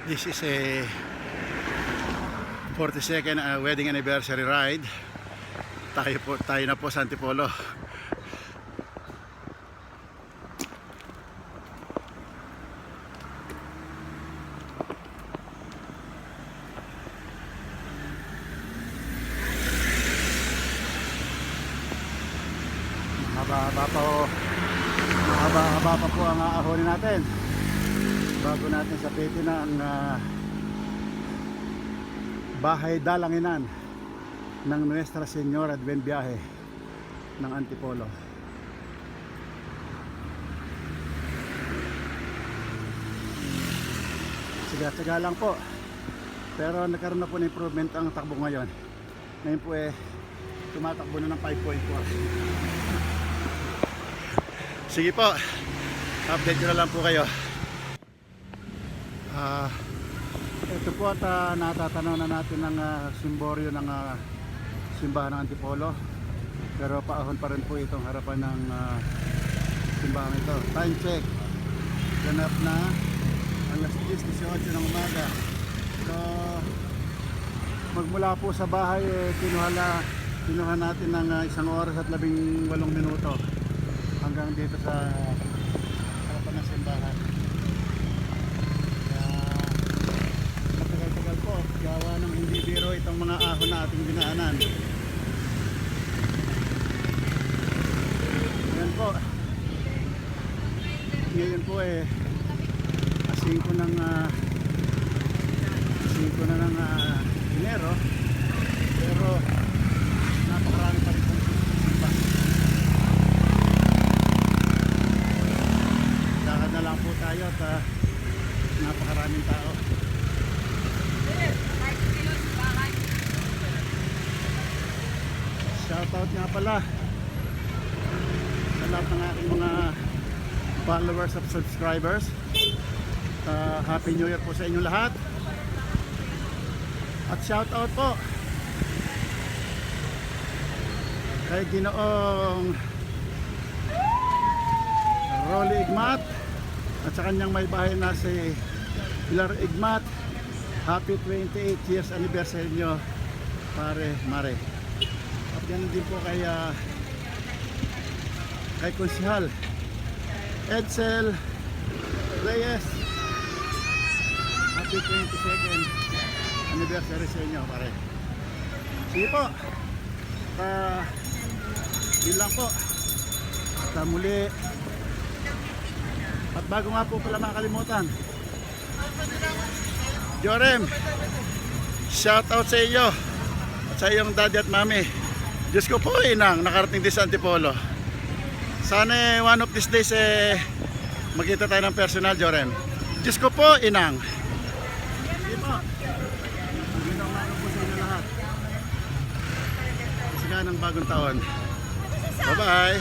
This is a 42nd wedding anniversary ride. Tayo na po sa Antipolo. Mahaba pa po ang aahonin natin bago natin sapitin na ang bahay dalanginan ng Nuestra Señora de Buen Viaje ng Antipolo. Siga-siga lang po, pero nagkaroon na po ng improvement ang takbo ngayon. Ngayon po tumatakbo na ng 5.4. Sige po, update ko na lang po kayo. Ito po at natatanaw na natin ang simboryo ng simbahan ng Antipolo, pero paahon pa rin po itong harapan ng simbahan ito. Time check, ganap na alas 10:18 ng umaga. So magmula po sa bahay kinuha natin ng 1 oras at 18 minuto hanggang dito sa harapan ng simbahan. Matagal-tagal po, gawa ng hindi biro itong mga ahon na ating dinaanan. Ayan po, ngayon po asingko na ng Enero, pero napakarami pa rin pong simba. Lakad na lang po tayo at napakaraming tao. Shoutout nga pala sa lahat ng aking mga followers at subscribers. Happy New Year po sa inyong lahat. At shoutout po kay Ginoong Rolly Igmat at sa kanyang may bahay na si Pilar Igmat. Happy 28 years anniversary nyo, pare mare. At ganun din po kay Konsihal Edsel Reyes. Happy 22nd anniversary sa inyo, pare. Sige po, yun lang po. At muli, at bago nga po pala makalimutan, Jorem, shout out sa iyo at sa iyong daddy at mami. Diyos ko po, inang nakarating din sa Antipolo. Sana one of these days magkita tayo ng personal, Jorem. Diyos ko po, inang. Sige po, magandang umaga po sa inyo lahat. Kasi ng bagong taon. Bye bye.